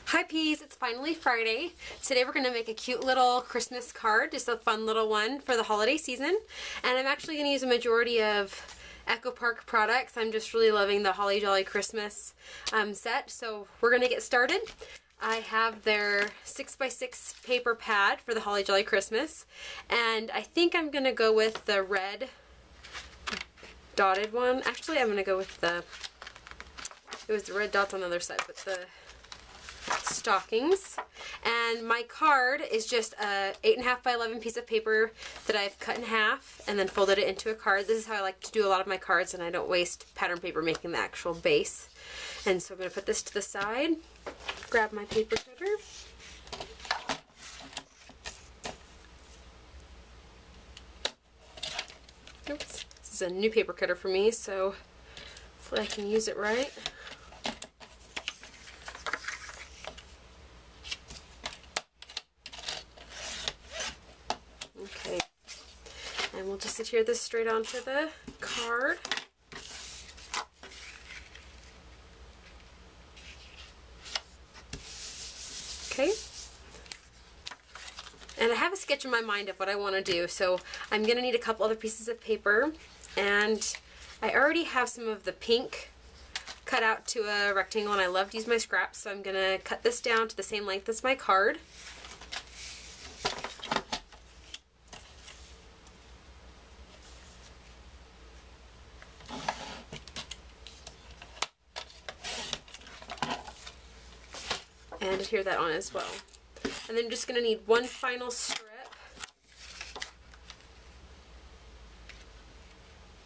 Hi Peas, it's finally Friday. Today we're going to make a cute little Christmas card, just a fun little one for the holiday season. And I'm actually going to use a majority of Echo Park products. I'm just really loving the Holly Jolly Christmas set. So we're going to get started. I have their 6x6 paper pad for the Holly Jolly Christmas. And I think I'm going to go with the red dotted one. Actually, I'm going to go with it was the red dots on the other side, but the stockings. And my card is just a 8.5 by 11 piece of paper that I've cut in half and then folded it into a card. This is how I like to do a lot of my cards, and I don't waste pattern paper making the actual base. And so I'm going to put this to the side, grab my paper cutter. Oops, this is a new paper cutter for me, so hopefully I can use it right. Okay, and we'll just adhere this straight onto the card. Okay, and I have a sketch in my mind of what I want to do, so I'm going to need a couple other pieces of paper, and I already have some of the pink cut out to a rectangle, and I love to use my scraps, so I'm going to cut this down to the same length as my card. And adhere that on as well. And then I'm just going to need one final strip.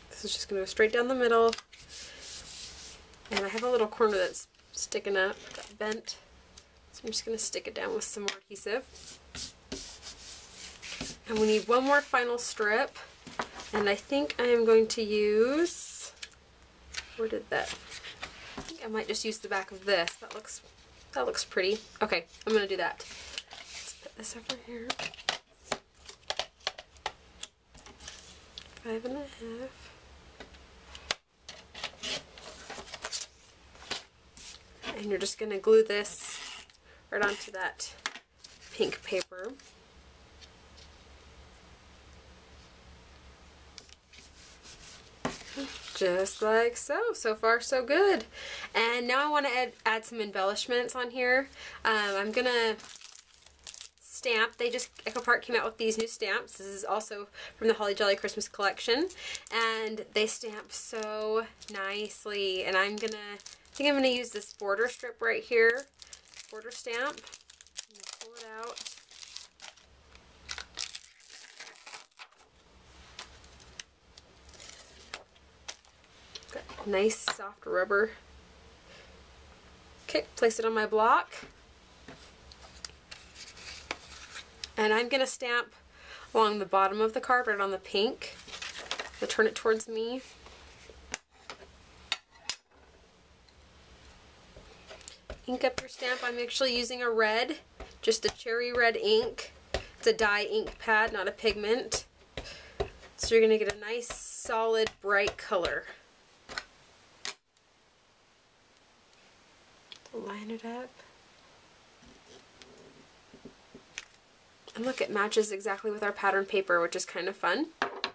This is just going to go straight down the middle. And I have a little corner that's sticking up, got bent. So I'm just going to stick it down with some more adhesive. And we need one more final strip. And I think I am going to use, where did that? I think I might just use the back of this. That looks pretty. Okay, I'm going to do that. Let's put this over here. 5.5. And you're just going to glue this right onto that pink paper. Just like so. So far so good. And now I want to add some embellishments on here. I'm going to stamp. Echo Park came out with these new stamps. This is also from the Holly Jolly Christmas collection. And they stamp so nicely. And I think I'm going to use this border strip right here. Border stamp. I'm going to pull it out. Nice soft rubber. Okay, place it on my block. And I'm going to stamp along the bottom of the card, right on the pink. I'll turn it towards me. Ink up your stamp. I'm actually using a red, just a cherry red ink. It's a dye ink pad, not a pigment. So you're going to get a nice, solid, bright color. Line it up. And look, it matches exactly with our pattern paper, which is kind of fun. Put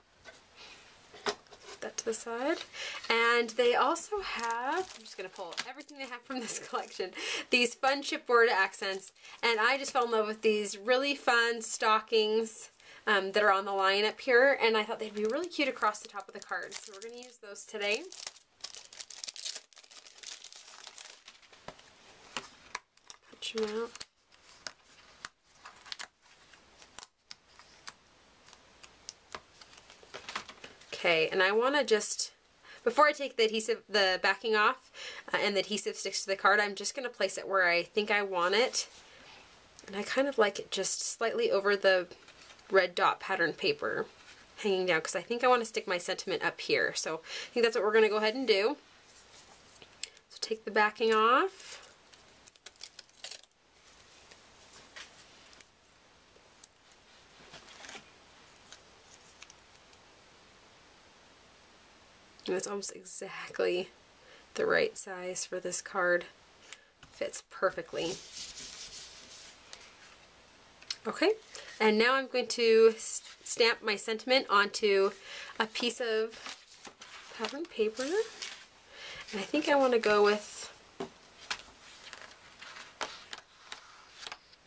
that to the side. And they also have, I'm just going to pull everything they have from this collection, these fun chipboard accents. And I just fell in love with these really fun stockings that are on the line up here. And I thought they'd be really cute across the top of the card. So we're going to use those today. Them out. Okay, and I want to just, before I take the backing off and the adhesive sticks to the card, I'm just going to place it where I think I want it. And I kind of like it just slightly over the red dot pattern paper hanging down, because I think I want to stick my sentiment up here. So I think that's what we're going to go ahead and do. So take the backing off. And it's almost exactly the right size for this card. fits perfectly. Okay, and now I'm going to stamp my sentiment onto a piece of pattern paper. And I think I want to go with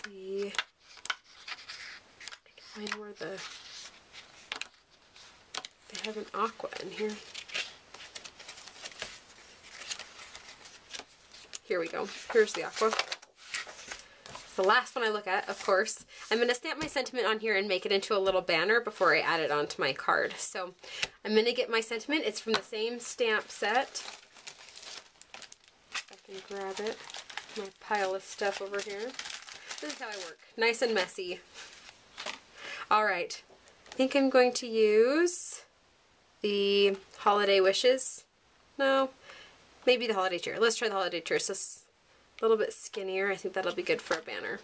the, I can find where they have an aqua in here. Here we go. Here's the aqua. It's the last one I look at, of course. I'm going to stamp my sentiment on here and make it into a little banner before I add it onto my card. So I'm going to get my sentiment. It's from the same stamp set. If I can grab it. My pile of stuff over here. This is how I work. Nice and messy. Alright. I think I'm going to use the Holiday Wishes. No. Maybe the Holiday Cheer. Let's try the Holiday Cheer. So it's a little bit skinnier. I think that'll be good for a banner.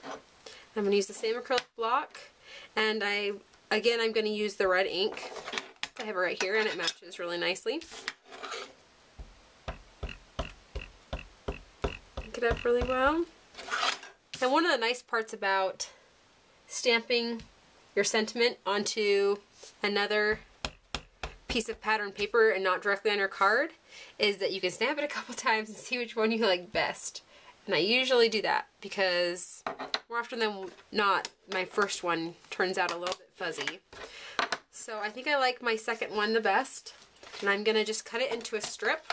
I'm going to use the same acrylic block, and I'm going to use the red ink. I have it right here, and it matches really nicely. Ink it up really well. And one of the nice parts about stamping your sentiment onto another piece of pattern paper and not directly on your card is that you can stamp it a couple times and see which one you like best. And I usually do that because more often than not, my first one turns out a little bit fuzzy. So I think I like my second one the best. And I'm going to just cut it into a strip.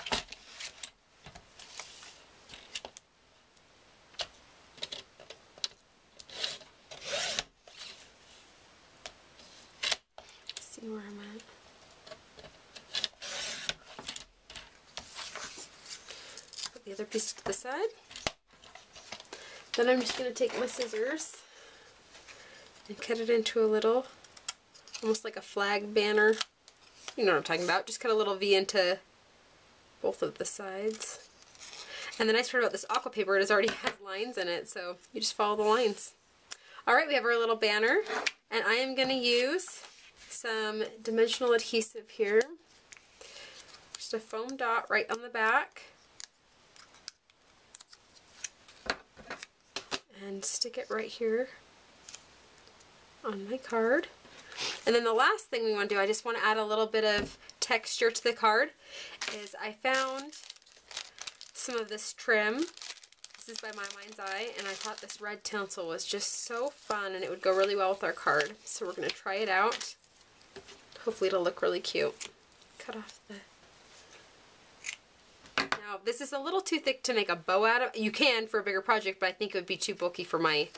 Let's see where I'm at. Put the other piece to the side. Then I'm just going to take my scissors and cut it into a little, almost like a flag banner. You know what I'm talking about. Just cut a little V into both of the sides. And the nice part about this aqua paper, it already has lines in it, so you just follow the lines. Alright, we have our little banner, and I am going to use some dimensional adhesive here. Just a foam dot right on the back. And stick it right here on my card. And then the last thing we want to do, I just want to add a little bit of texture to the card, is I found some of this trim. This is by My Mind's Eye, and I thought this red tinsel was just so fun and it would go really well with our card. So we're going to try it out. Hopefully it'll look really cute. Cut off the... Now, this is a little too thick to make a bow out of. You can for a bigger project, but I think it would be too bulky for my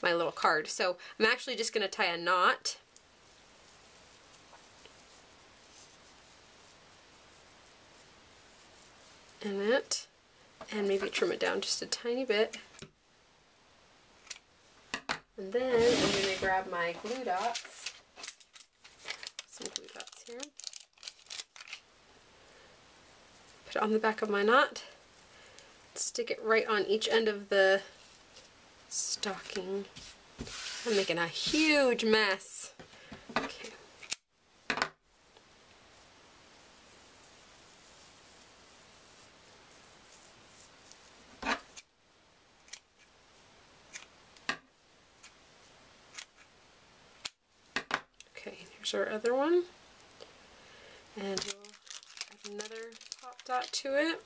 little card. So I'm actually just going to tie a knot. In it. And maybe trim it down just a tiny bit. And then I'm going to grab my glue dots. Some glue dots here. Put it on the back of my knot, stick it right on each end of the stocking. I'm making a huge mess. Okay. Okay, here's our other one. And we'll add another pop dot to it.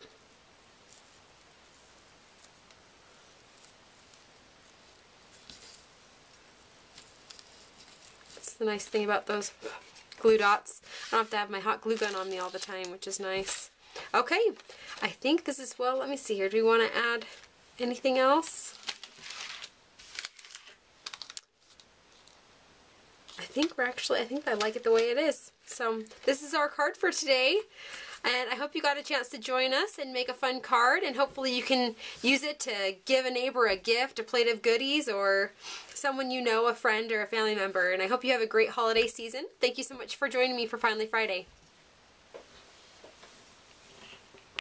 That's the nice thing about those glue dots. I don't have to have my hot glue gun on me all the time, which is nice. Okay, I think this is, well, let me see here. Do we want to add anything else? I think I like it the way it is. So this is our card for today. And I hope you got a chance to join us and make a fun card, and hopefully you can use it to give a neighbor a gift, a plate of goodies, or someone you know, a friend or a family member. And I hope you have a great holiday season. Thank you so much for joining me for Finally Friday.